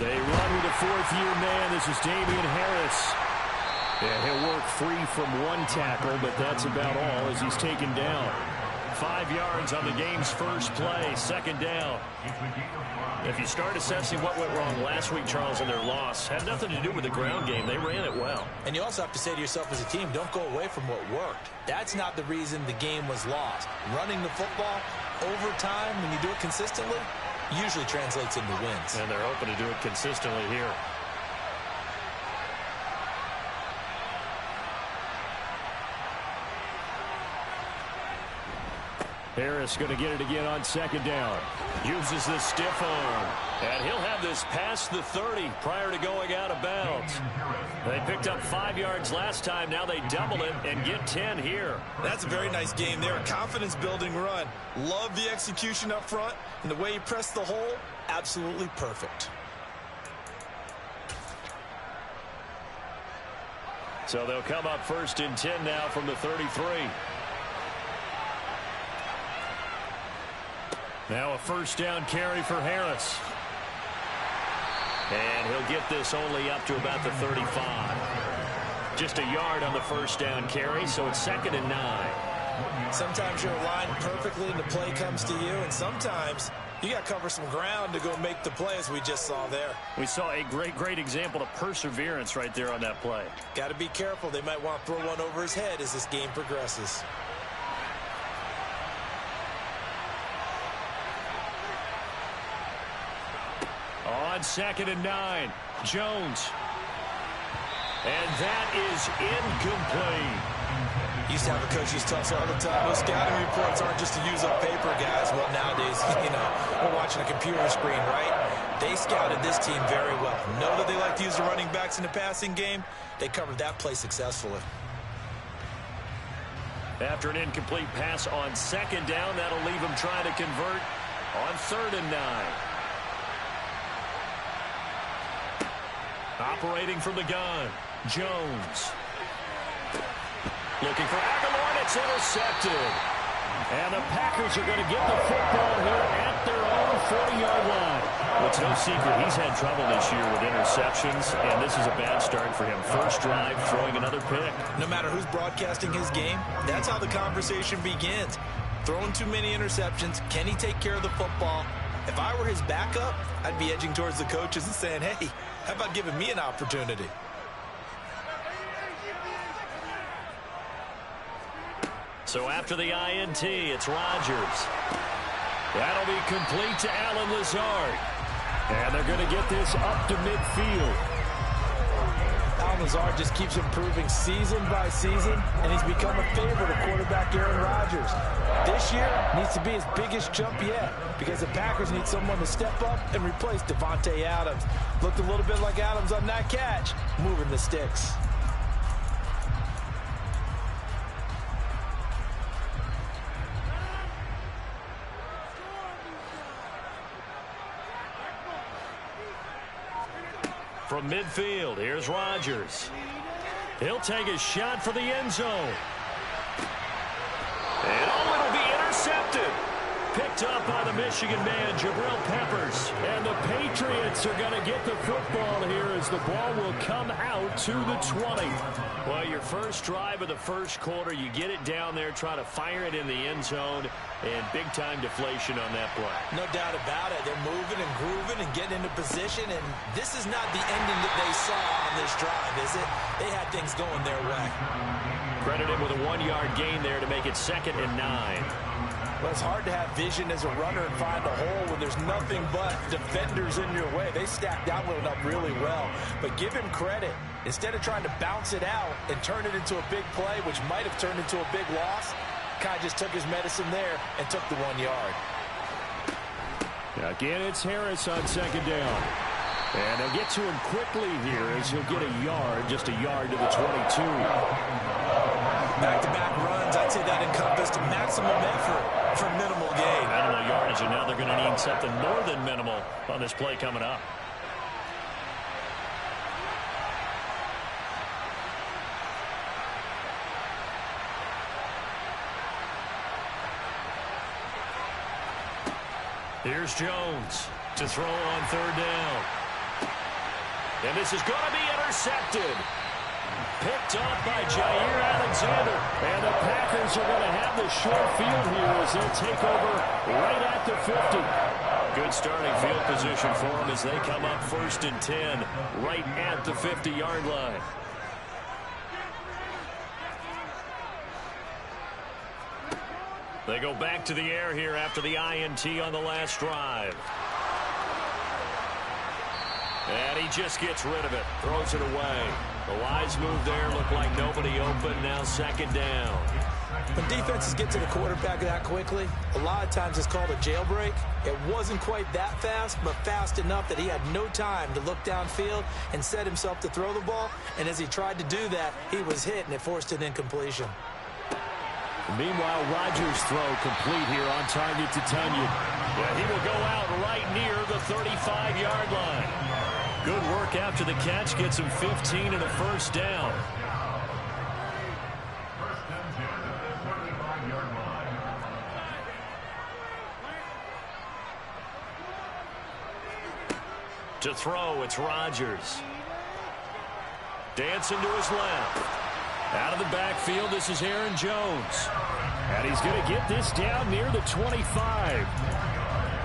They run with a fourth-year man. This is Damian Harris. Yeah, he'll work free from one tackle, but that's about all as he's taken down. 5 yards on the game's first play, second down. If you start assessing what went wrong last week, Charles, in their loss, had nothing to do with the ground game. They ran it well. And you also have to say to yourself as a team, don't go away from what worked. That's not the reason the game was lost. Running the football over time, when you do it consistently, usually translates into wins. And they're hoping to do it consistently here. Harris going to get it again on second down. Uses the stiff arm. And he'll have this past the 30 prior to going out of bounds. They picked up 5 yards last time. Now they double it and get 10 here. That's a very nice game there. A confidence-building run. Love the execution up front. And the way he pressed the hole, absolutely perfect. So they'll come up first and 10 now from the 33. Now a first down carry for Harris. And he'll get this only up to about the 35. Just a yard on the first down carry, so it's 2nd and 9. Sometimes you're aligned perfectly and the play comes to you, and sometimes you got to cover some ground to go make the play, as we just saw there. We saw a great example of perseverance right there on that play. Got to be careful. They might want to throw one over his head as this game progresses. On 2nd and 9, Jones. And that is incomplete. Used to have a coach used to tell us all the time, those scouting reports aren't just to use up paper, guys. Well, nowadays, we're watching a computer screen, right? They scouted this team very well. Know that they like to use the running backs in the passing game. They covered that play successfully. After an incomplete pass on 2nd down, that'll leave them trying to convert on 3rd and 9. Operating from the gun, Jones. Looking for Aguilar, and it's intercepted. And the Packers are going to get the football here at their own 40-yard line. Well, it's no secret he's had trouble this year with interceptions, and this is a bad start for him. First drive, throwing another pick. No matter who's broadcasting his game, that's how the conversation begins. Throwing too many interceptions, can he take care of the football? If I were his backup, I'd be edging towards the coaches and saying, hey, how about giving me an opportunity? So after the INT, it's Rodgers. That'll be complete to Allen Lazard. And they're going to get this up to midfield. Allen Lazard just keeps improving season by season, and he's become a favorite of quarterback Aaron Rodgers. This year needs to be his biggest jump yet because the Packers need someone to step up and replace Devontae Adams. Looked a little bit like Adams on that catch, moving the sticks. From midfield, here's Rodgers. He'll take a shot for the end zone. And it'll be intercepted. Picked up by the Michigan man, Jabril Peppers. And the Patriots are going to get the football here as the ball will come out to the 20. Well, your first drive of the first quarter, you get it down there, try to fire it in the end zone, and big-time deflation on that play. No doubt about it. They're moving and grooving and getting into position, and this is not the ending that they saw on this drive, is it? They had things going their way. Credit him with a 1-yard gain there to make it 2nd and 9. Well, it's hard to have vision as a runner and find a hole when there's nothing but defenders in your way. They stacked that one up really well. But give him credit. Instead of trying to bounce it out and turn it into a big play, which might have turned into a big loss, Kai just took his medicine there and took the 1 yard. Again, it's Harris on 2nd down. And they'll get to him quickly here as he'll get a yard, just a yard to the 22. Back-to-back runs, I'd say that encompassed maximum effort for minimal gain. Minimal yardage, and now they're going to need something more than minimal on this play coming up. Here's Jones to throw on 3rd down. And this is going to be intercepted. Picked off by Jair Alexander. And the Packers are going to have the short field here as they'll take over right at the 50. Good starting field position for them as they come up 1st and 10 right at the 50-yard line. They go back to the air here after the INT on the last drive. And he just gets rid of it, throws it away. The wise move there, looked like nobody open, now 2nd down. When defenses get to the quarterback that quickly, a lot of times it's called a jailbreak. It wasn't quite that fast, but fast enough that he had no time to look downfield and set himself to throw the ball. And as he tried to do that, he was hit, and it forced an incompletion. Meanwhile, Rodgers' throw complete here on target to Tunyon. Yeah, he will go out right near the 35-yard line. Good work after the catch, gets him 15 and a 1st down. To throw, it's Rodgers. Dancing to his left. Out of the backfield, this is Aaron Jones. And he's going to get this down near the 25.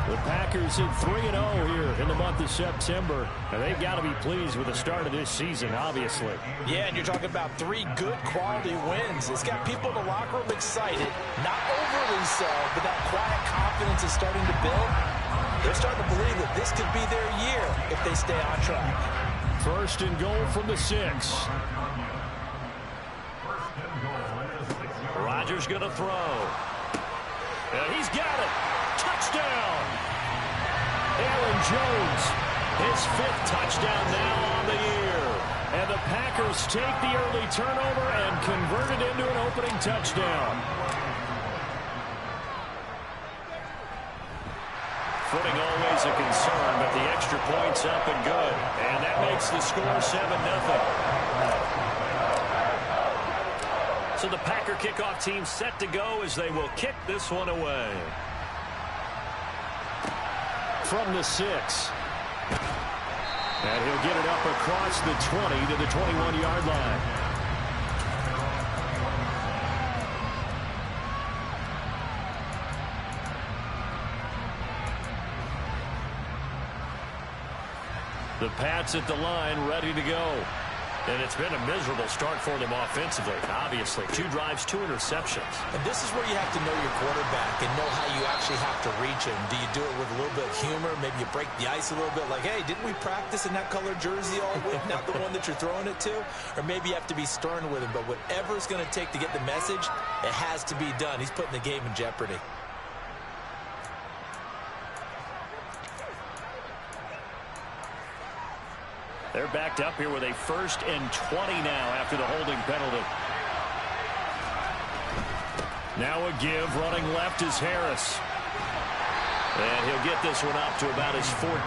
The Packers in 3-0 here in the month of September. And they've got to be pleased with the start of this season, obviously. Yeah, and you're talking about 3 good quality wins. It's got people in the locker room excited. Not overly so, but that quiet confidence is starting to build. They're starting to believe that this could be their year if they stay on track. 1st and goal from the 6. Rodgers going to throw. And he's got it. Touchdown. Aaron Jones, his 5th touchdown now on the year. And the Packers take the early turnover and convert it into an opening touchdown. Footing always a concern, but the extra point's up and good. And that makes the score 7-0. So the Packer kickoff team set to go as they will kick this one away. From the 6. And he'll get it up across the 20 to the 21-yard line. The Pats at the line, ready to go. And it's been a miserable start for them offensively, obviously. 2 drives, 2 interceptions. And this is where you have to know your quarterback and know how you actually have to reach him. Do you do it with a little bit of humor? Maybe you break the ice a little bit like, hey, didn't we practice in that color jersey all week, not the one that you're throwing it to? Or maybe you have to be stern with him. But whatever it's going to take to get the message, it has to be done. He's putting the game in jeopardy. They're backed up here with a 1st and 20 now after the holding penalty. Now a give, running left is Harris. And he'll get this one up to about his 14.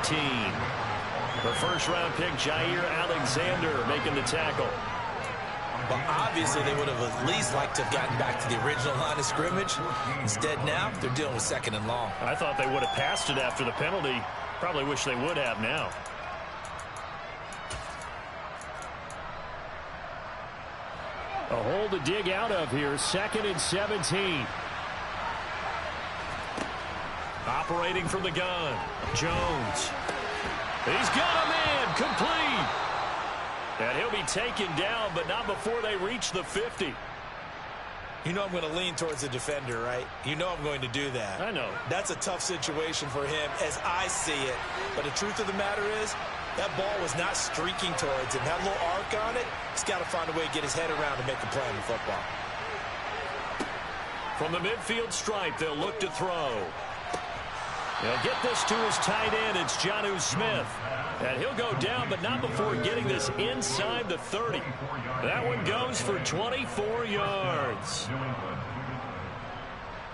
The 1st-round pick, Jair Alexander, making the tackle. But obviously they would have at least liked to have gotten back to the original line of scrimmage. Instead now, they're dealing with 2nd and long. I thought they would have passed it after the penalty. Probably wish they would have now. A hole to dig out of here, 2nd and 17. Operating from the gun, Jones. He's got a man, complete. And he'll be taken down, but not before they reach the 50. You know I'm going to lean towards the defender, right? You know I'm going to do that. I know. That's a tough situation for him as I see it. But the truth of the matter is, that ball was not streaking towards him. That little arc on it, he's got to find a way to get his head around and make a play on the football. From the midfield stripe, they'll look to throw. They'll get this to his tight end. It's Jonnu Smith. And he'll go down, but not before getting this inside the 30. That one goes for 24 yards.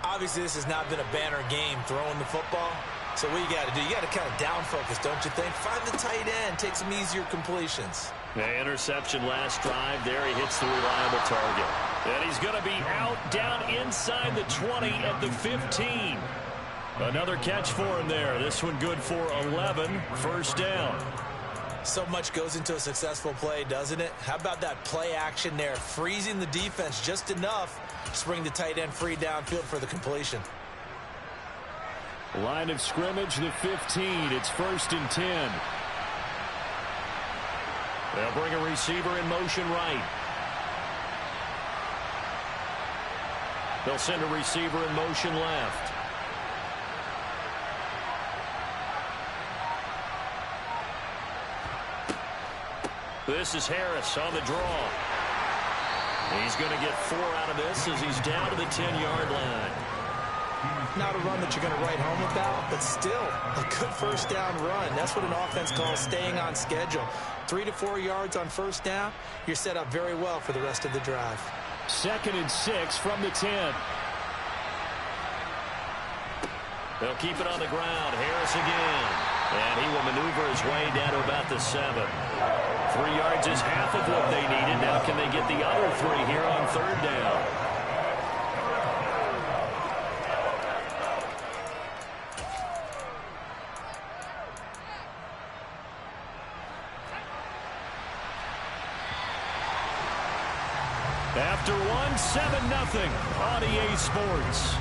Obviously, this has not been a banner game throwing the football. So what you got to do, you got to kind of down focus, don't you think? Find the tight end, take some easier completions. The interception last drive. There he hits the reliable target. And he's going to be out down inside the 20 at the 15. Another catch for him there. This one good for 11. 1st down. So much goes into a successful play, doesn't it? How about that play action there, freezing the defense just enough to bring the tight end free downfield for the completion. Line of scrimmage, the 15. It's 1st and 10. They'll bring a receiver in motion right. They'll send a receiver in motion left. This is Harris on the draw. He's going to get 4 out of this as he's down to the 10-yard line. Not a run that you're going to write home about, but still a good first down run. That's what an offense calls staying on schedule. 3 to 4 yards on first down. You're set up very well for the rest of the drive. 2nd and 6 from the 10. They'll keep it on the ground. Harris again. And he will maneuver his way down to about the 7. 3 yards is half of what they needed. Now can they get the other 3 here on 3rd down? After 1, 7-0 on EA Sports.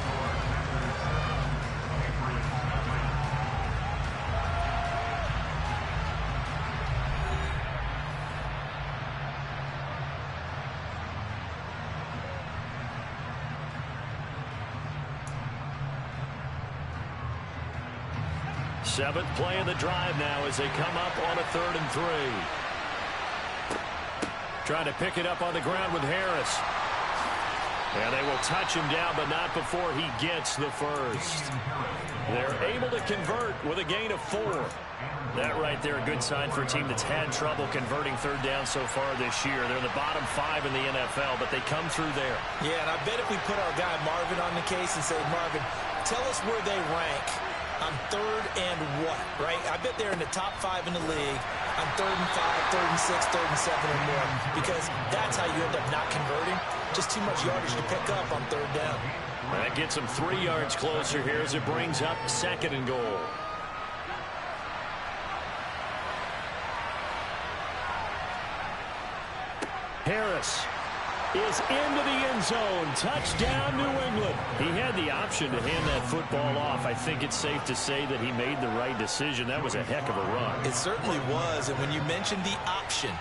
Seventh play of the drive now as they come up on a 3rd and 3. Trying to pick it up on the ground with Harris. And they will touch him down, but not before he gets the first. They're able to convert with a gain of 4. That right there, a good sign for a team that's had trouble converting 3rd down so far this year. They're in the bottom 5 in the NFL, but they come through there. Yeah, and I bet if we put our guy Marvin on the case and say, Marvin, tell us where they rank on 3rd and what, right? I bet they're in the top 5 in the league on 3rd and 5, 3rd and 6, 3rd and 7 or more, because that's how you end up not converting. Just too much yardage to pick up on 3rd down. That gets them 3 yards closer here as it brings up 2nd and goal. Harris is into the end zone. Touchdown, New England. He had the option to hand that football off. I think it's safe to say that he made the right decision. That was a heck of a run. It certainly was. And when you mentioned the option,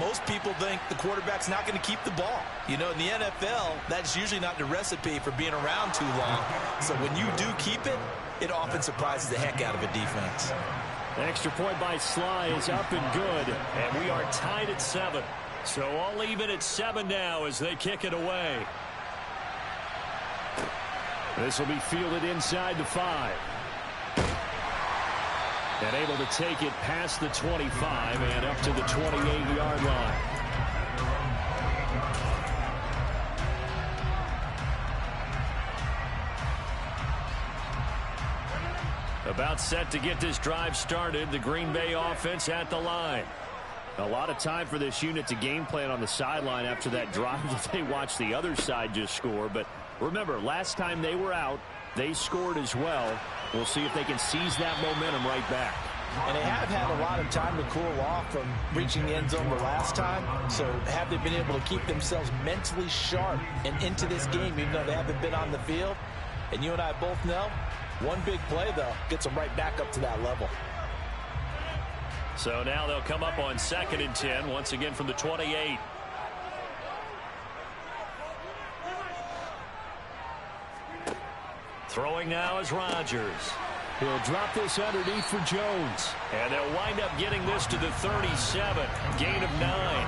most people think the quarterback's not going to keep the ball. You know, in the NFL, that's usually not the recipe for being around too long. So when you do keep it, it often surprises the heck out of a defense. The extra point by Sly is up and good. And we are tied at 7. So all even at 7 now as they kick it away. This will be fielded inside the 5. And able to take it past the 25 and up to the 28-yard line. About set to get this drive started. The Green Bay offense at the line. A lot of time for this unit to game plan on the sideline after that drive that they watched the other side just score. But remember, last time they were out, they scored as well. We'll see if they can seize that momentum right back. And they have had a lot of time to cool off from reaching the end zone the last time. So have they been able to keep themselves mentally sharp and into this game, even though they haven't been on the field? And you and I both know, one big play, though, gets them right back up to that level. So now they'll come up on 2nd and 10, once again from the 28. Throwing now is Rodgers. He'll drop this underneath for Jones. And they'll wind up getting this to the 37. Gain of 9.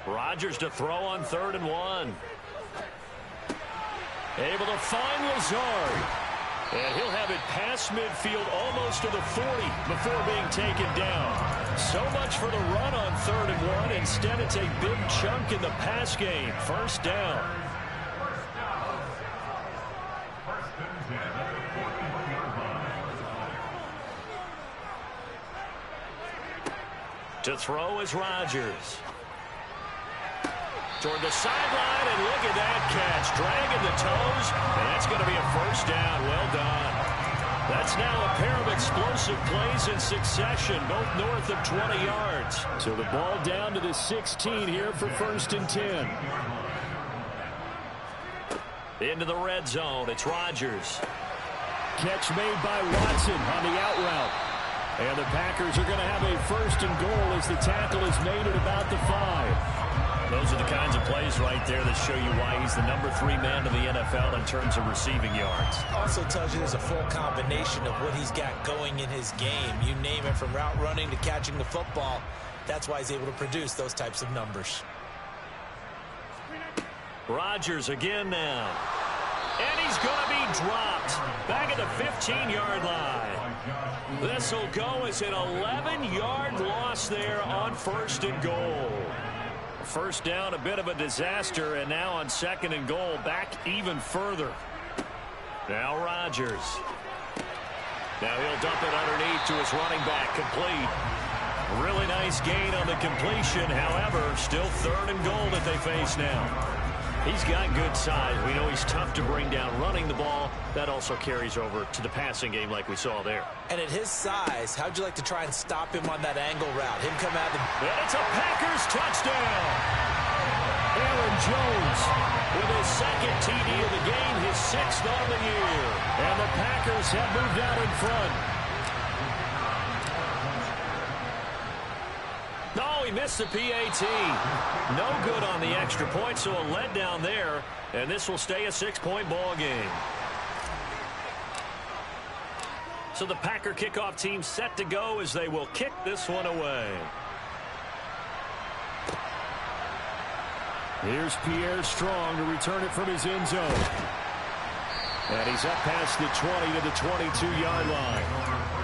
Rodgers to throw on 3rd and 1. Able to find Lazard. And he'll have it past midfield almost to the 40 before being taken down. So much for the run on 3rd and 1. Instead, it's a big chunk in the pass game. First down. To throw is Rodgers. toward the sideline, and look at that catch. Dragging the toes, and that's going to be a first down. Well done. That's now a pair of explosive plays in succession, both north of 20 yards. So the ball down to the 16 here for 1st and 10. Into the red zone, it's Rodgers. Catch made by Watson on the out route. And the Packers are going to have a 1st and goal as the tackle is made at about the 5. Those are the kinds of plays right there that show you why he's the number 3 man in the NFL in terms of receiving yards. Also tells you there's a full combination of what he's got going in his game. You name it, from route running to catching the football. That's why he's able to produce those types of numbers. Rodgers again now. And he's going to be dropped back at the 15-yard line. This will go as an 11-yard loss there on 1st and goal. First down, a bit of a disaster, and now on 2nd and goal, back even further. Now Rodgers. Now he'll dump it underneath to his running back, complete. Really nice gain on the completion, however, still 3rd and goal that they face now. He's got good size. We know he's tough to bring down running the ball. That also carries over to the passing game like we saw there. And at his size, how'd you like to try and stop him on that angle route? Him come out and it's a Packers touchdown. Aaron Jones with his 2nd TD of the game, his 6th on the year. And the Packers have moved out in front. No, he missed the PAT. No good on the extra point, so a letdown there. And this will stay a 6-point ball game. So the Packer kickoff team set to go as they will kick this one away. Here's Pierre Strong to return it from his end zone. And he's up past the 20 to the 22-yard line.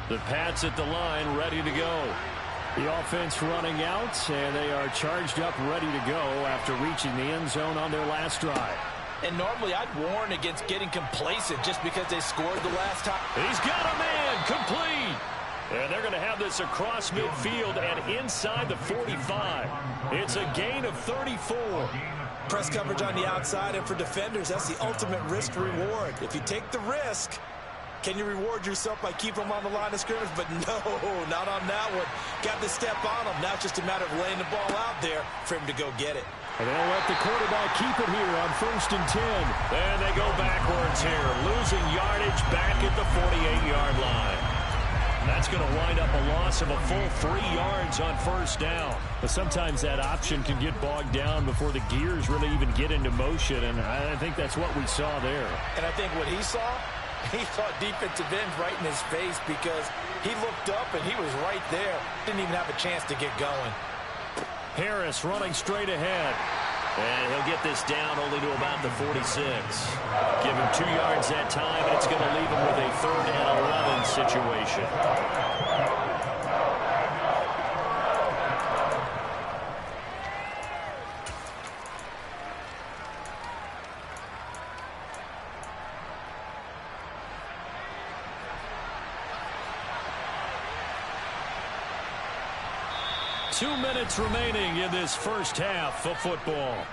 The Pats at the line, ready to go. The offense running out, and they are charged up, ready to go after reaching the end zone on their last drive. And normally I'd warn against getting complacent just because they scored the last time. He's got a man, complete. And they're going to have this across midfield and inside the 45. It's a gain of 34. Press coverage on the outside, and for defenders, that's the ultimate risk reward. If you take the risk, can you reward yourself by keeping them on the line of scrimmage? But no, not on that one. Got the step on them. Now it's just a matter of laying the ball out there for him to go get it. And they'll let the quarterback keep it here on 1st and 10. And they go backwards here, losing yardage back at the 48-yard line. That's going to wind up a loss of a full 3 yards on 1st down. But sometimes that option can get bogged down before the gears really even get into motion, and I think that's what we saw there. And I think what he saw defensive ends right in his face, because he looked up and he was right there. Didn't even have a chance to get going. Harris running straight ahead. And he'll get this down only to about the 46. Give him 2 yards that time, and it's going to leave him with a 3rd and 11 situation. Two minutes remaining in this first half of football.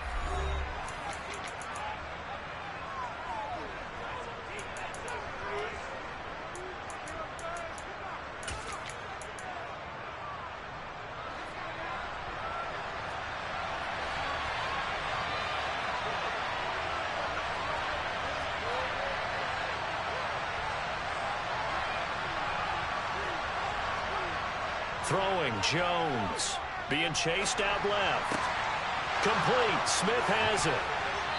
Throwing, Jones. Being chased out left. Complete. Smith has it.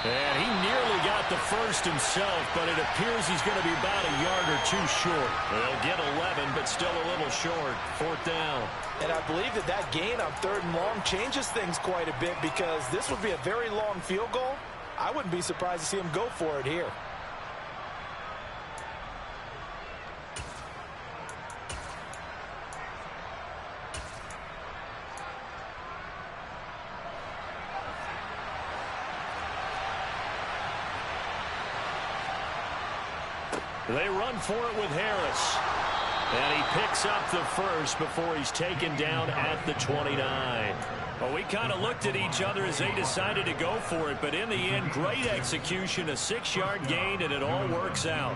And he nearly got the first himself, but it appears he's going to be about a yard or 2 short. They'll get 11, but still a little short. 4th down. And I believe that gain on 3rd and long changes things quite a bit, because this would be a very long field goal. I wouldn't be surprised to see him go for it here. They run for it with Harris. And he picks up the first before he's taken down at the 29. Well, we kind of looked at each other as they decided to go for it, but in the end, great execution, a 6-yard gain, and it all works out.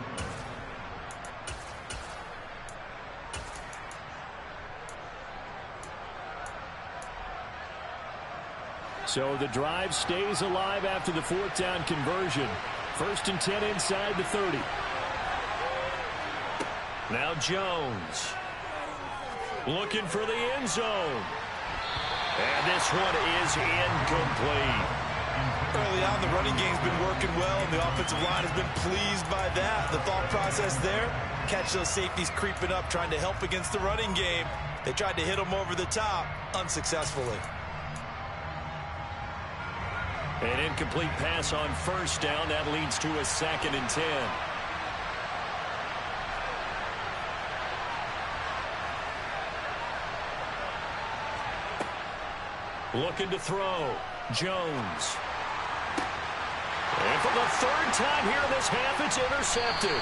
So the drive stays alive after the 4th down conversion. 1st and 10 inside the 30. Now Jones looking for the end zone. And this one is incomplete. Early on, the running game's been working well, and the offensive line has been pleased by that. The thought process there, catch those safeties creeping up, trying to help against the running game. They tried to hit them over the top, unsuccessfully. An incomplete pass on 1st down. That leads to a 2nd and 10. Looking to throw. Jones. And for the 3rd time here in this half, it's intercepted.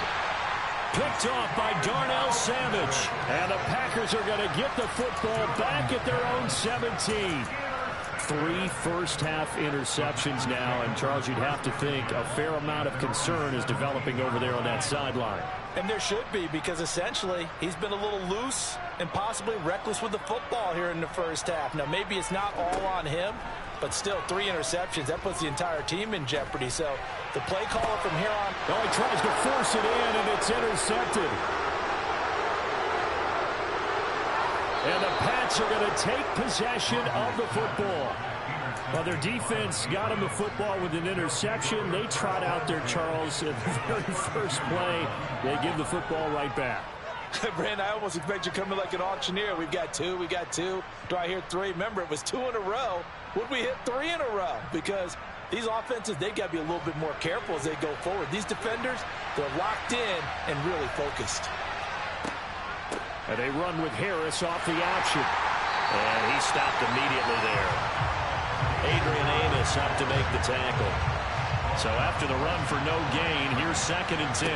Picked off by Darnell Savage. And the Packers are going to get the football back at their own 17. 3 first-half interceptions now, and Charles, you'd have to think a fair amount of concern is developing over there on that sideline. And there should be, because essentially he's been a little loose and possibly reckless with the football here in the first half. Now, maybe it's not all on him, but still 3 interceptions. That puts the entire team in jeopardy. So the play caller from here on. Oh, he tries to force it in, and it's intercepted. And the Pats are going to take possession of the football. Well, their defense got them the football with an interception. They trot out there, Charles, at the very first play. They give the football right back. Brandon, I almost expect you to come in like an auctioneer. We've got 2, we got 2. Do I hear 3? Remember, it was 2 in a row. Would we hit 3 in a row? Because these offenses, they've got to be a little bit more careful as they go forward. These defenders, they're locked in and really focused. And they run with Harris off the option. And he stopped immediately there. Adrian Amos up to make the tackle. So after the run for no gain, here's 2nd and 10.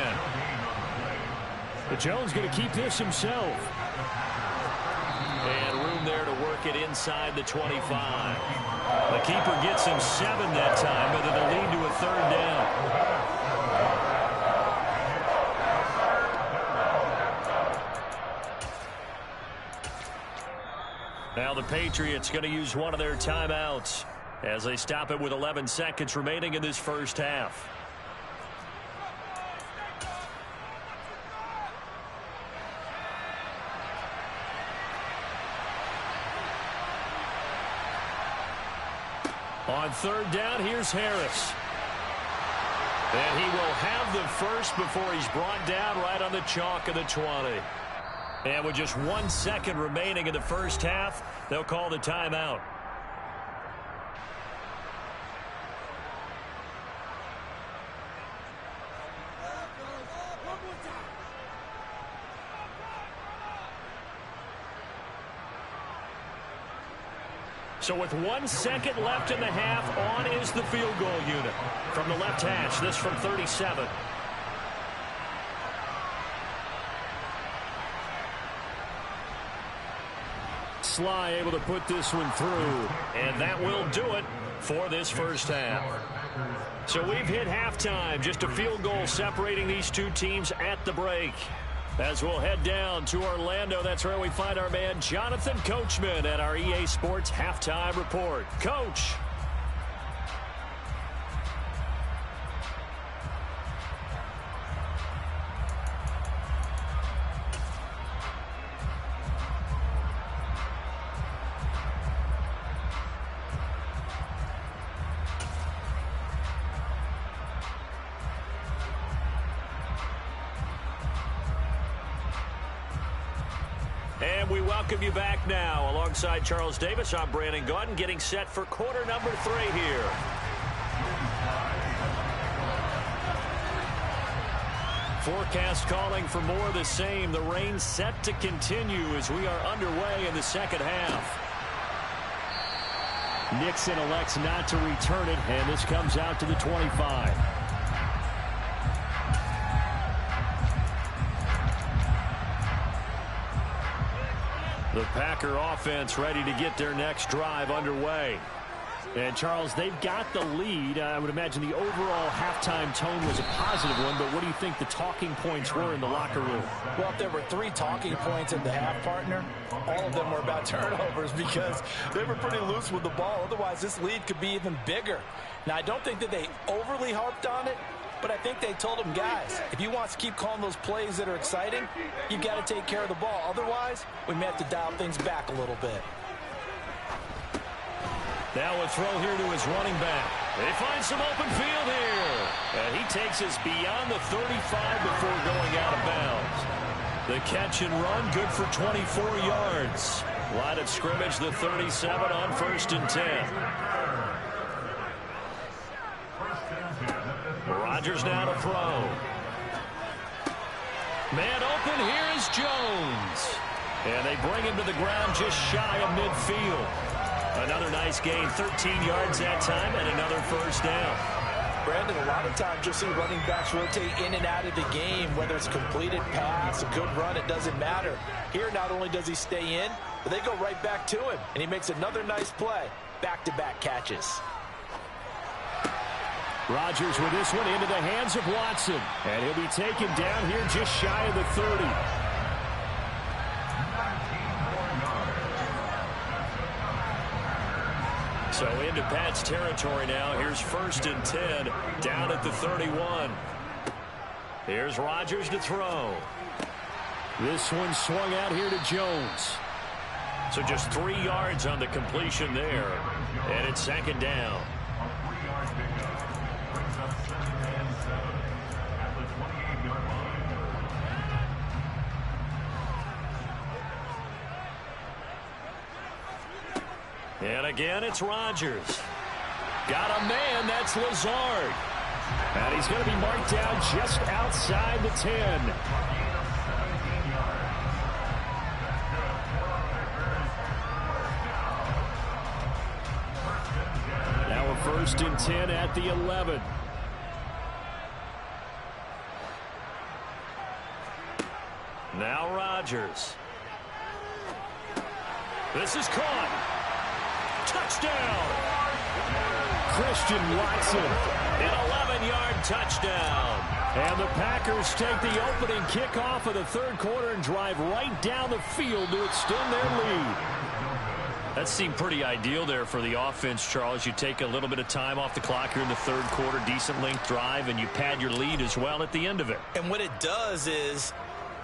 But Jones going to keep this himself. And room there to work it inside the 25. The keeper gets him 7 that time, but it'll lead to a 3rd down. Now the Patriots going to use one of their timeouts as they stop it with 11 seconds remaining in this first half. On 3rd down, here's Harris. And he will have the first before he's brought down right on the chalk of the 20. And with just 1 second remaining in the first half, they'll call the timeout. So with 1 second left in the half, on is the field goal unit. From the left hash, this from 37. Sly able to put this one through, and that will do it for this first half. So we've hit halftime, just a field goal separating these two teams at the break. As we'll head down to Orlando, that's where we find our man Jonathan Coachman at our EA Sports Halftime Report. Coach. And we welcome you back now. Alongside Charles Davis, I'm Brandon Gaudin, getting set for quarter number 3 here. Forecast calling for more of the same. The rain set to continue as we are underway in the second half. Nixon elects not to return it, and this comes out to the 25. The Packer offense ready to get their next drive underway. And, Charles, they've got the lead. I would imagine the overall halftime tone was a positive one, but what do you think the talking points were in the locker room? Well, if there were 3 talking points in the half, partner, all of them were about turnovers because they were pretty loose with the ball. Otherwise, this lead could be even bigger. Now, I don't think that they overly harped on it, but I think they told them, guys, if you want to keep calling those plays that are exciting, you've got to take care of the ball. Otherwise, we may have to dial things back a little bit. Now a throw here to his running back. They find some open field here. And he takes us beyond the 35 before going out of bounds. The catch and run, good for 24 yards. Line of scrimmage, the 37 on 1st and 10. Rodgers now to throw. Man open, here is Jones. And they bring him to the ground just shy of midfield. Another nice gain, 13 yards that time, and another first down. Brandon, a lot of times you'll see running backs rotate in and out of the game, whether it's a completed pass, a good run, it doesn't matter. Here, not only does he stay in, but they go right back to him, and he makes another nice play. Back-to-back catches. Rodgers with this one into the hands of Watson, and he'll be taken down here just shy of the 30. So into Pat's territory now. Here's 1st and 10 down at the 31. Here's Rodgers to throw. This one swung out here to Jones. So just 3 yards on the completion there. And it's 2nd down. And again, it's Rodgers. Got a man, that's Lazard. And he's going to be marked down just outside the 10. Now a 1st and 10 at the 11. Now Rodgers. This is caught. Touchdown! Christian Watson, an 11-yard touchdown. And the Packers take the opening kickoff of the 3rd quarter and drive right down the field to extend their lead. That seemed pretty ideal there for the offense, Charles. You take a little bit of time off the clock here in the 3rd quarter, decent length drive, and you pad your lead as well at the end of it. And what it does is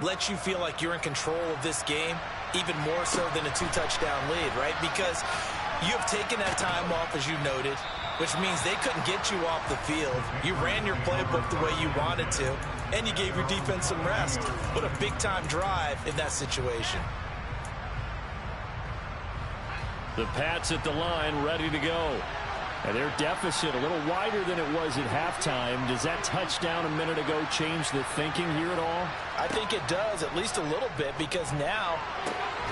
let you feel like you're in control of this game, even more so than a 2-touchdown lead, right? Because you have taken that time off, as you noted, which means they couldn't get you off the field. You ran your playbook the way you wanted to, and you gave your defense some rest. What a big-time drive in that situation. The Pats at the line, ready to go. And their deficit a little wider than it was at halftime. Does that touchdown a minute ago change the thinking here at all? I think it does, at least a little bit, because now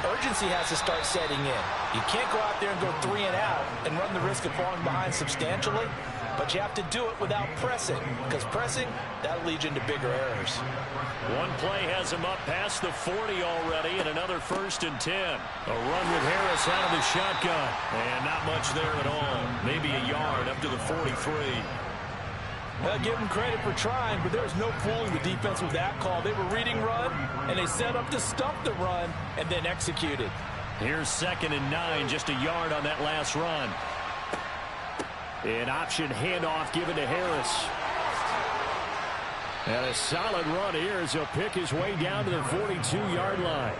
urgency has to start setting in. You can't go out there and go 3 and out and run the risk of falling behind substantially, but you have to do it without pressing, because pressing, that'll lead you into bigger errors. One play has him up past the 40 already, and another 1st and 10. A run with Harris out of the shotgun, and not much there at all. Maybe a yard up to the 43. Well, give them credit for trying, but there's no fooling the defense with that call. They were reading run, and they set up to stop the run, and then executed. Here's 2nd and 9, just a yard on that last run. An option handoff given to Harris. And a solid run here as he'll pick his way down to the 42-yard line.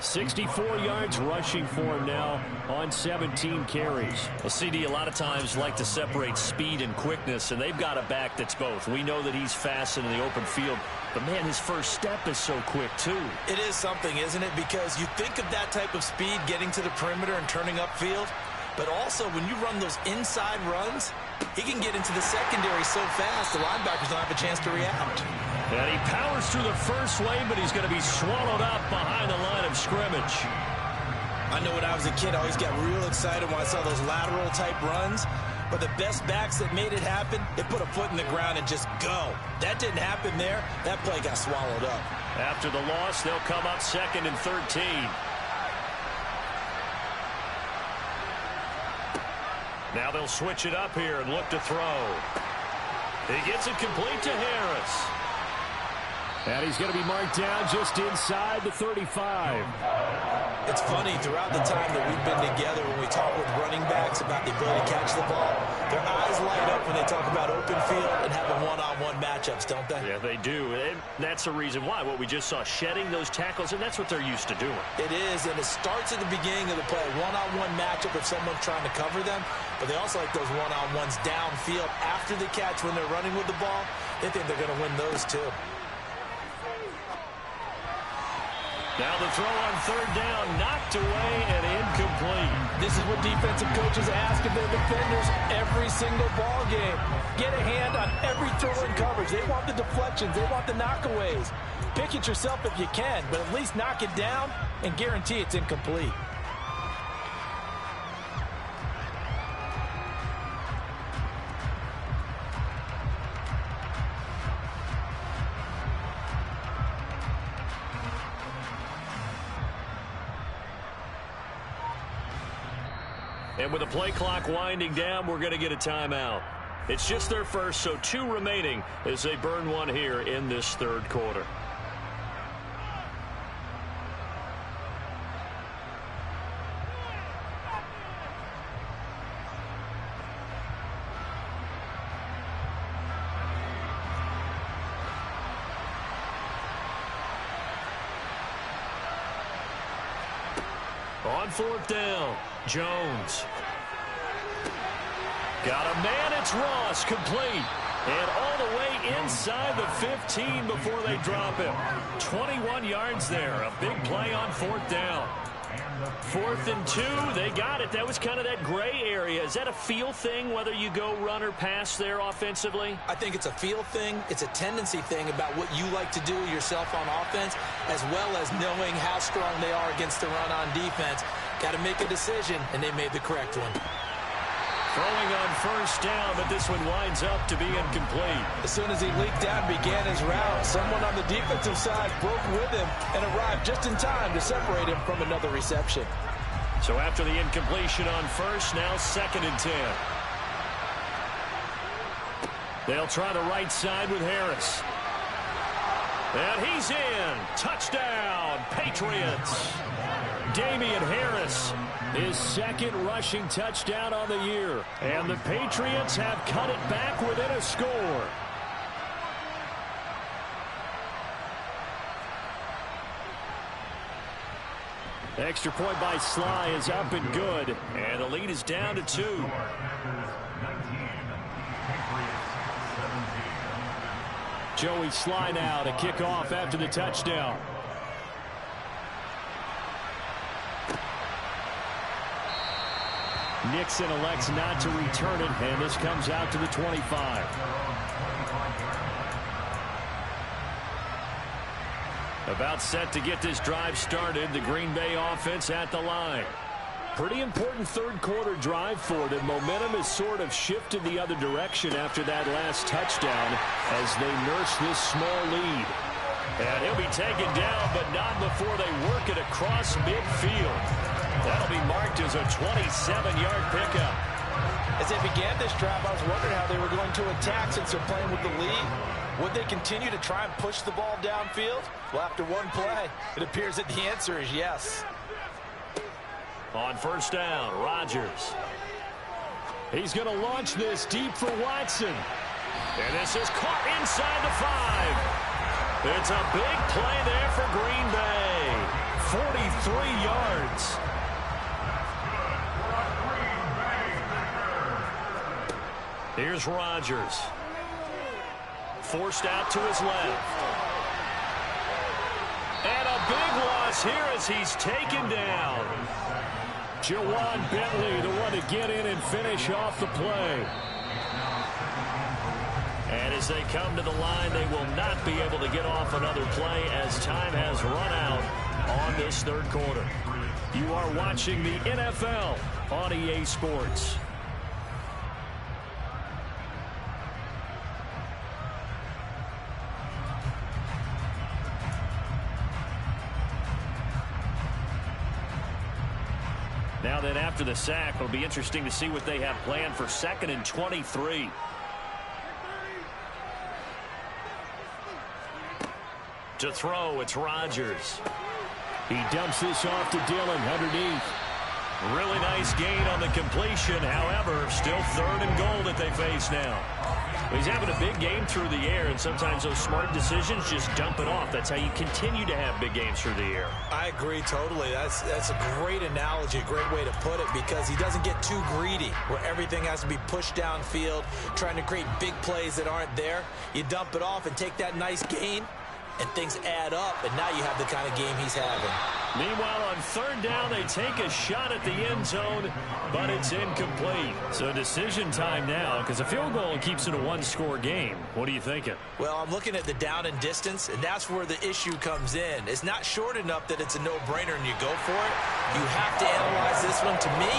64 yards rushing for him now on 17 carries. Well, CD a lot of times like to separate speed and quickness, and they've got a back that's both. We know that he's fast in the open field, but man, his first step is so quick too. It is something, isn't it? Because you think of that type of speed getting to the perimeter and turning upfield, but also when you run those inside runs, he can get into the secondary so fast the linebackers don't have a chance to react. And he powers through the first lane, but he's going to be swallowed up behind the line of scrimmage. I know when I was a kid, I always got real excited when I saw those lateral type runs. But the best backs that made it happen, they put a foot in the ground and just go. That didn't happen there. That play got swallowed up. After the loss, they'll come up 2nd and 13. Now they'll switch it up here and look to throw. He gets it complete to Harris. And he's going to be marked down just inside the 35. It's funny, throughout the time that we've been together, when we talk with running backs about the ability to catch the ball, their eyes light up when they talk about open field and having one-on-one matchups, don't they? Yeah, they do. And that's the reason why. What we just saw, shedding those tackles, and that's what they're used to doing. It is, and it starts at the beginning of the play. One-on-one matchup if someone's trying to cover them, but they also like those one-on-ones downfield after the catch when they're running with the ball. They think they're going to win those too. Now the throw on third down, knocked away and incomplete. This is what defensive coaches ask of their defenders every single ball game. Get a hand on every throw in coverage. They want the deflections. They want the knockaways. Pick it yourself if you can, but at least knock it down and guarantee it's incomplete. And with the play clock winding down, we're going to get a timeout. It's just their first, so 2 remaining as they burn one here in this third quarter. On fourth down, Jones. Got a man, it's Ross, complete. And all the way inside the 15 before they drop him. 21 yards there, a big play on fourth down. 4th and 2, they got it. That was kind of that gray area. Is that a feel thing, whether you go run or pass there offensively? I think it's a feel thing. It's a tendency thing about what you like to do yourself on offense, as well as knowing how strong they are against the run on defense. Got to make a decision, and they made the correct one. Throwing on first down, but this one winds up to be incomplete. As soon as he leaked out and began his route, someone on the defensive side broke with him and arrived just in time to separate him from another reception. So after the incompletion on first, now 2nd and 10. They'll try the right side with Harris. And he's in. Touchdown, Patriots. Damian Harris, his 2nd rushing touchdown on the year. And the Patriots have cut it back within a score. Extra point by Sly is up and good. And the lead is down to 2. Joey Sly now to kick off after the touchdown. Nixon elects not to return it, and this comes out to the 25. About set to get this drive started, the Green Bay offense at the line. Pretty important third quarter drive for them. Momentum has sort of shifted the other direction after that last touchdown as they nurse this small lead. And he'll be taken down, but not before they work it across midfield. That'll be marked as a 27-yard pickup. As they began this drive, I was wondering how they were going to attack since they're playing with the lead. Would they continue to try and push the ball downfield? Well, after one play, it appears that the answer is yes. On first down, Rodgers. He's going to launch this deep for Watson. And this is caught inside the 5. It's a big play there for Green Bay. 43 yards. Here's Rodgers. Forced out to his left. And a big loss here as he's taken down. Jawan Bentley, the one to get in and finish off the play. And as they come to the line, they will not be able to get off another play as time has run out on this third quarter. You are watching the NFL on EA Sports. Now Now then, after the sack, it'll be interesting to see what they have planned for 2nd and 23. To throw, it's Rodgers. He dumps this off to Dillon underneath. Really nice gain on the completion. However, still 3rd and goal that they face now. He's having a big game through the air, and sometimes those smart decisions just dump it off. That's how you continue to have big games through the air. I agree totally. That's a great analogy, a great way to put it, because he doesn't get too greedy where everything has to be pushed downfield, trying to create big plays that aren't there. You dump it off and take that nice gain, and things add up, and now you have the kind of game he's having. Meanwhile, on 3rd down, they take a shot at the end zone, but it's incomplete. So decision time now, because a field goal keeps it a 1-score game. What are you thinking? Well, I'm looking at the down and distance, and that's where the issue comes in. It's not short enough that it's a no-brainer and you go for it. You have to analyze this one. To me,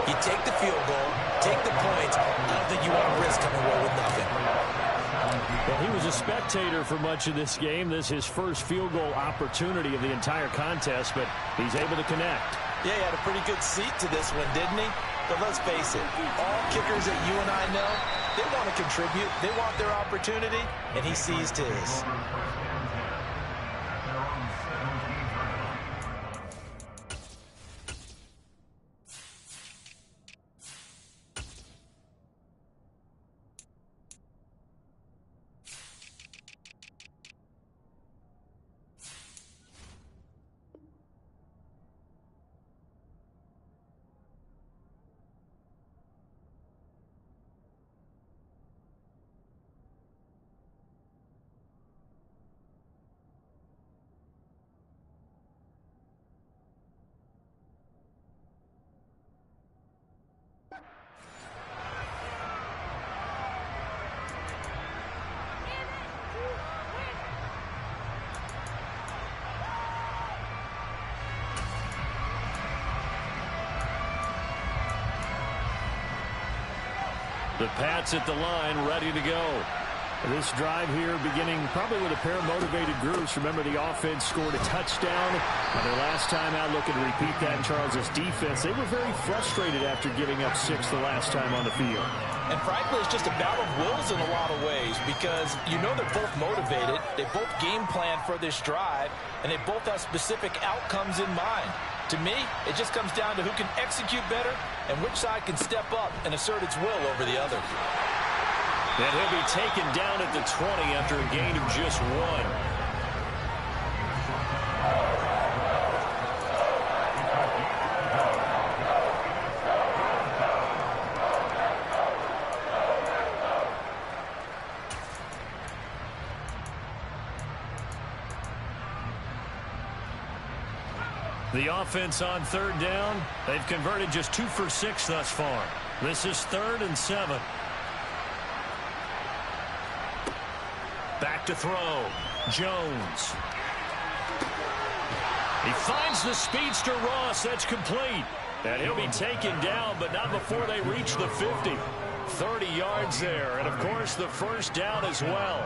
you take the field goal, take the points. I don't think you want to risk coming away with nothing. Well, he was a spectator for much of this game. This is his first field goal opportunity of the entire contest, but he's able to connect. Yeah, he had a pretty good seat to this one, didn't he? But let's face it, all kickers that you and I know, they want to contribute. They want their opportunity, and he seized his. The Pats at the line, ready to go. This drive here beginning probably with a pair of motivated groups. Remember, the offense scored a touchdown on their last time out, looking to repeat that in Charles' defense. They were very frustrated after giving up 6 the last time on the field. And frankly, it's just a battle of wills in a lot of ways, because you know they're both motivated. They both game plan for this drive, and they both have specific outcomes in mind. To me, it just comes down to who can execute better and which side can step up and assert its will over the other. And he'll be taken down at the 20 after a gain of just 1. The offense on 3rd down, they've converted just 2 for 6 thus far. This is 3rd and 7. Back to throw. Jones. He finds the speedster Ross. That's complete. And he'll be taken down, but not before they reach the 50. 30 yards there, and of course the 1st down as well.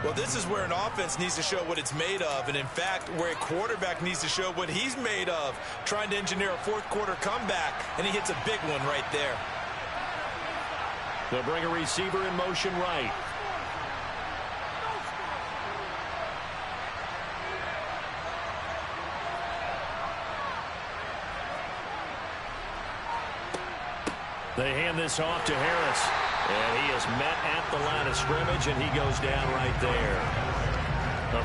Well, this is where an offense needs to show what it's made of, and in fact, where a quarterback needs to show what he's made of, trying to engineer a 4th quarter comeback, and he hits a big one right there. They'll bring a receiver in motion right. They hand this off to Harris. And he is met at the line of scrimmage, and he goes down right there.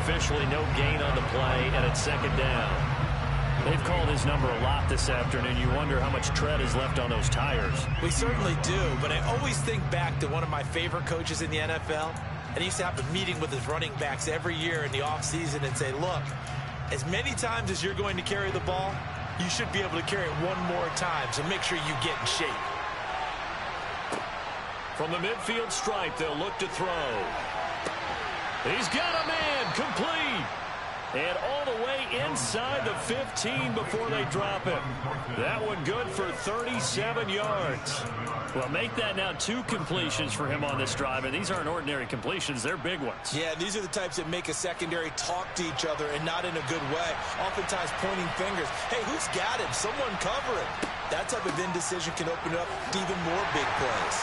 Officially no gain on the play, and it's 2nd down. They've called his number a lot this afternoon. You wonder how much tread is left on those tires. We certainly do, but I always think back to one of my favorite coaches in the NFL. And he used to have a meeting with his running backs every year in the offseason and say, look, as many times as you're going to carry the ball, you should be able to carry it one more time, so make sure you get in shape. From the midfield stripe, they'll look to throw. He's got a man, complete. And all the way inside the 15 before they drop it. That one good for 37 yards. Well, make that now 2 completions for him on this drive, and these aren't ordinary completions. They're big ones. Yeah, these are the types that make a secondary talk to each other and not in a good way. Oftentimes pointing fingers. Hey, who's got him? Someone cover it. That type of indecision can open up to even more big plays.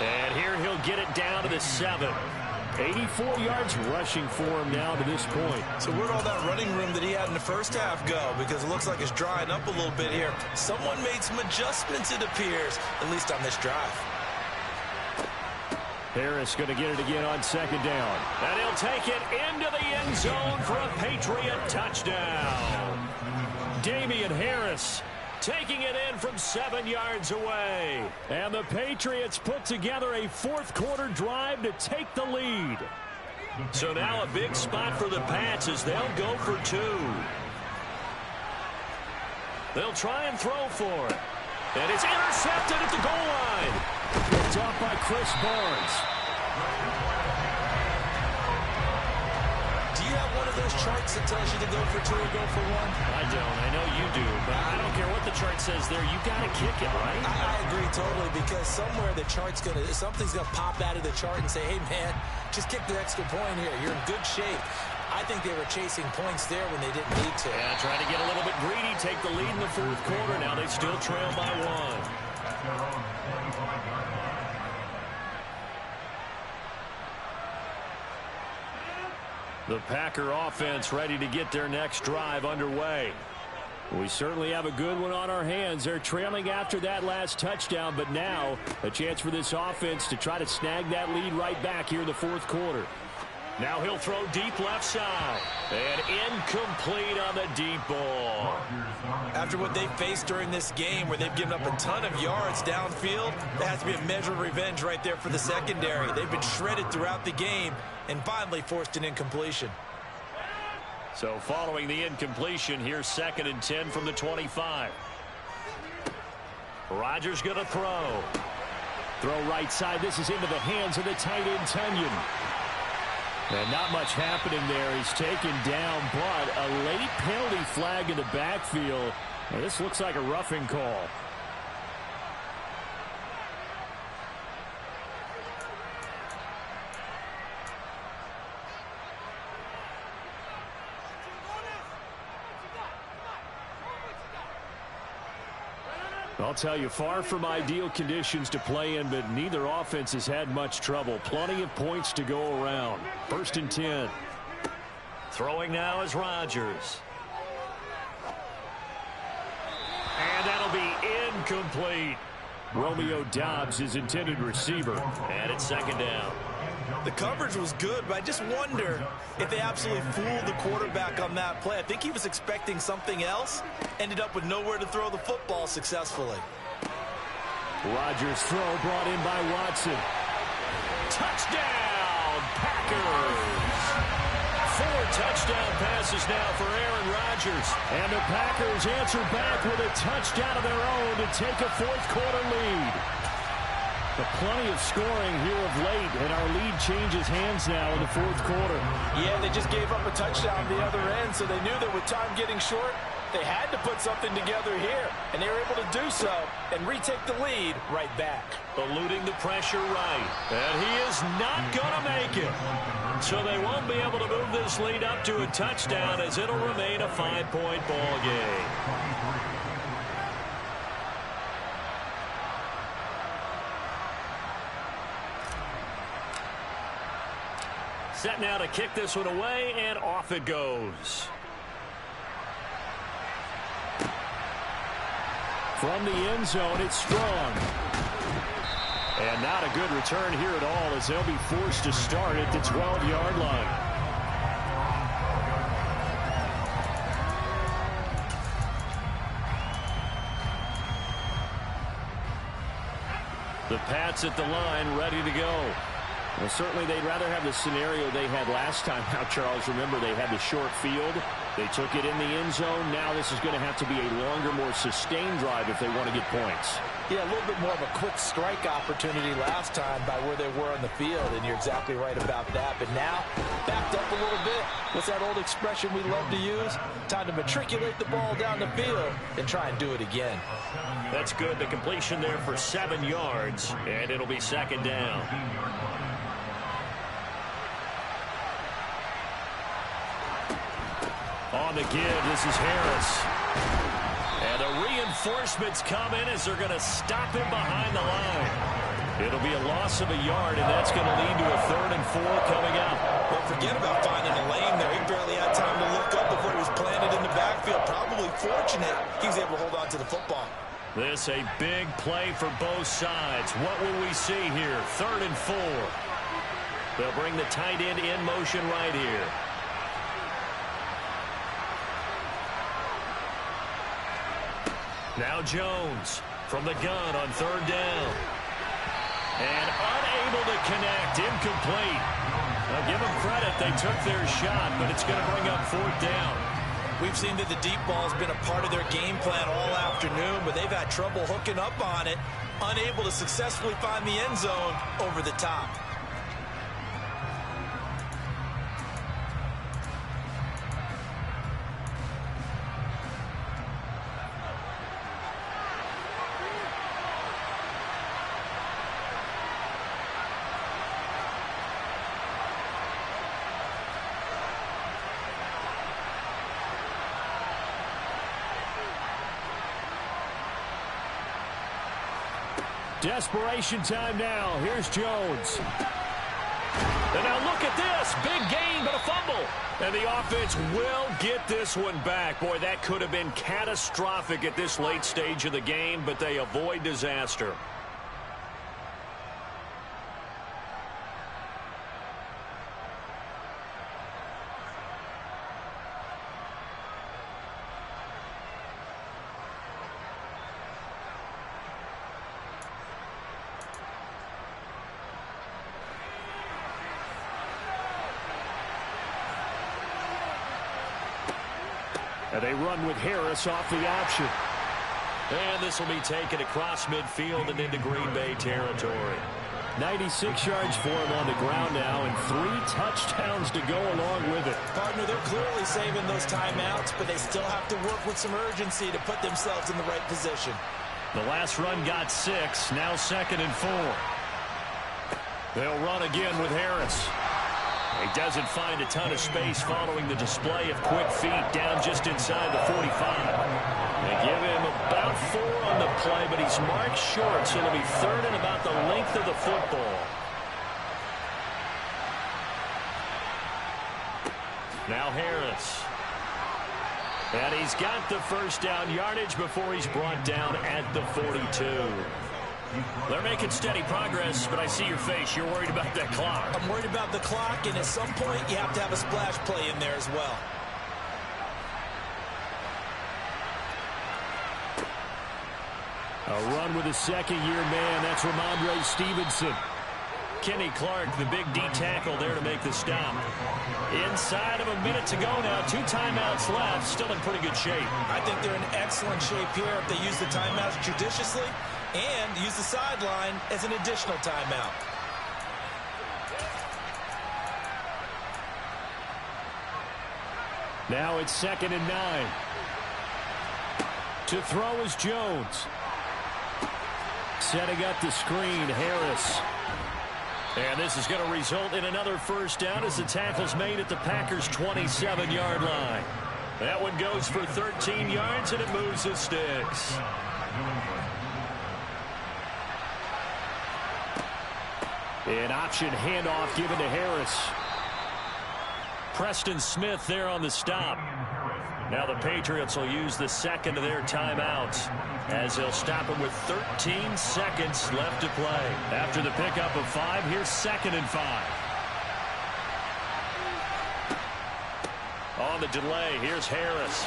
And here he'll get it down to the 7. 84 yards rushing for him now to this point. So where'd all that running room that he had in the first half go? Because it looks like it's drying up a little bit here. Someone made some adjustments, it appears, at least on this drive. Harris going to get it again on second down. And he'll take it into the end zone for a Patriot touchdown. Damian Harris taking it in from 7 yards away. And the Patriots put together a fourth-quarter drive to take the lead. So now a big spot for the Pats as they'll go for 2. They'll try and throw for it. And it's intercepted at the goal line. Picked off by Chris Barnes. Do you have one of those charts that tells you to go for 2 or go for 1? I don't. I know you do. But I don't care what the chart says there. You got to kick it, right? I agree totally, because somewhere the chart's something's going to pop out of the chart and say, hey, man, just kick the extra point here. You're in good shape. I think they were chasing points there when they didn't need to. Yeah, trying to get a little bit greedy, take the lead in the fourth quarter. Now they still trail by 1. The Packer offense ready to get their next drive underway. We certainly have a good one on our hands. They're trailing after that last touchdown, but now a chance for this offense to try to snag that lead right back here in the fourth quarter. Now he'll throw deep left side. And incomplete on the deep ball. After what they faced during this game, where they've given up a ton of yards downfield, that has to be a measure of revenge right there for the secondary. They've been shredded throughout the game and finally forced an incompletion. So following the incompletion, here's 2nd and 10 from the 25. Rodgers going to throw. Throw right side. This is into the hands of the tight end, Tunyon. And not much happening there. He's taken down, but a late penalty flag in the backfield. Now, this looks like a roughing call. I'll tell you, far from ideal conditions to play in, but neither offense has had much trouble. Plenty of points to go around. 1st and 10. Throwing now is Rodgers. And that'll be incomplete. Romeo Doubs, his intended receiver. And it's 2nd down. The coverage was good, but I just wonder if they absolutely fooled the quarterback on that play. I think he was expecting something else. Ended up with nowhere to throw the football successfully. Rodgers' throw brought in by Watson. Touchdown, Packers! 4 touchdown passes now for Aaron Rodgers. And the Packers answer back with a touchdown of their own to take a fourth-quarter lead. But plenty of scoring here of late, and our lead changes hands now in the fourth quarter. Yeah, they just gave up a touchdown on the other end, so they knew that with time getting short, they had to put something together here, and they were able to do so and retake the lead right back. Eluding the pressure right, and he is not going to make it. So they won't be able to move this lead up to a touchdown, as it'll remain a 5-point ball game. Set now to kick this one away, and off it goes. From the end zone, it's Strong. And not a good return here at all, as they'll be forced to start at the 12-yard line. The Pats at the line, ready to go. Well, certainly they'd rather have the scenario they had last time. Now, Charles, remember, they had the short field. They took it in the end zone. Now this is going to have to be a longer, more sustained drive if they want to get points. Yeah, a little bit more of a quick strike opportunity last time by where they were on the field, and you're exactly right about that. But now, backed up a little bit. What's that old expression we love to use? Time to matriculate the ball down the field and try and do it again. That's good. The completion there for 7 yards, and it'll be 2nd down. On the give, this is Harris. And the reinforcements come in as they're going to stop him behind the line. It'll be a loss of a yard, and that's going to lead to a 3rd and 4 coming up. Well, forget about finding a lane there. He barely had time to look up before he was planted in the backfield. Probably fortunate he was able to hold on to the football. This a big play for both sides. What will we see here? 3rd and 4. They'll bring the tight end in motion right here. Now Jones from the gun on 3rd down. And unable to connect, incomplete. I'll give them credit, they took their shot, but it's going to bring up 4th down. We've seen that the deep ball has been a part of their game plan all afternoon, but they've had trouble hooking up on it, unable to successfully find the end zone over the top. Desperation time now. Here's Jones. And now look at this. Big gain, but a fumble. And the offense will get this one back. Boy, that could have been catastrophic at this late stage of the game, but they avoid disaster. And they run with Harris off the option. And this will be taken across midfield and into Green Bay territory. 96 yards for him on the ground now, and 3 touchdowns to go along with it. Partner, they're clearly saving those timeouts, but they still have to work with some urgency to put themselves in the right position. The last run got 6, now 2nd and 4. They'll run again with Harris. He doesn't find a ton of space following the display of quick feet down just inside the 45. They give him about 4 on the play, but he's marked short, so it'll be 3rd and about the length of the football. Now Harris. And he's got the 1st down yardage before he's brought down at the 42. They're making steady progress, but I see your face. You're worried about that clock. I'm worried about the clock, and at some point, you have to have a splash play in there as well. A run with a 2nd-year man. That's Ramondre Stevenson. Kenny Clark, the big D tackle there to make the stop. Inside of a minute to go now. 2 timeouts left. Still in pretty good shape. I think they're in excellent shape here if they use the timeouts judiciously and use the sideline as an additional timeout. Now it's 2nd and 9. To throw is Jones. Setting up the screen, Harris. And this is going to result in another 1st down as the tackle's made at the Packers' 27-yard line. That one goes for 13 yards, and it moves the sticks. An option handoff given to Harris. Preston Smith there on the stop. Now the Patriots will use the 2nd of their timeouts as they'll stop him with 13 seconds left to play. After the pickup of 5, here's 2nd and 5. On the delay, here's Harris.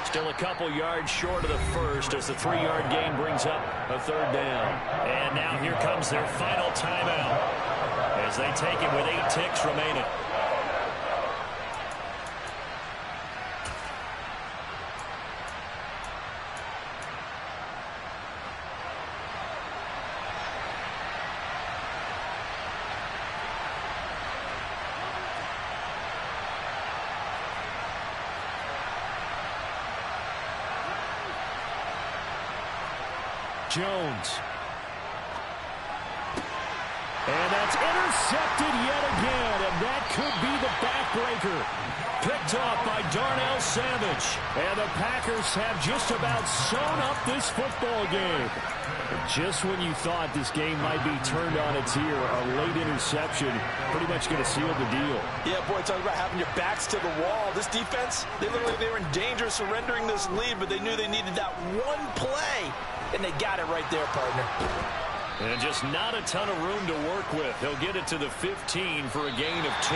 Still a couple yards short of the 1st as the 3-yard gain brings up a 3rd down. And now here comes their final timeout as they take it with 8 ticks remaining. Jones. And that's intercepted yet again, and that could be the backbreaker. Picked off by Darnell Savage. And the Packers have just about sewn up this football game. Just when you thought this game might be turned on its ear, a late interception pretty much going to seal the deal. Yeah, boy, talking about having your backs to the wall. This defense, they looked like they were in danger of surrendering this lead, but they knew they needed that one play, and they got it right there, partner. And just not a ton of room to work with. He'll get it to the 15 for a gain of 2.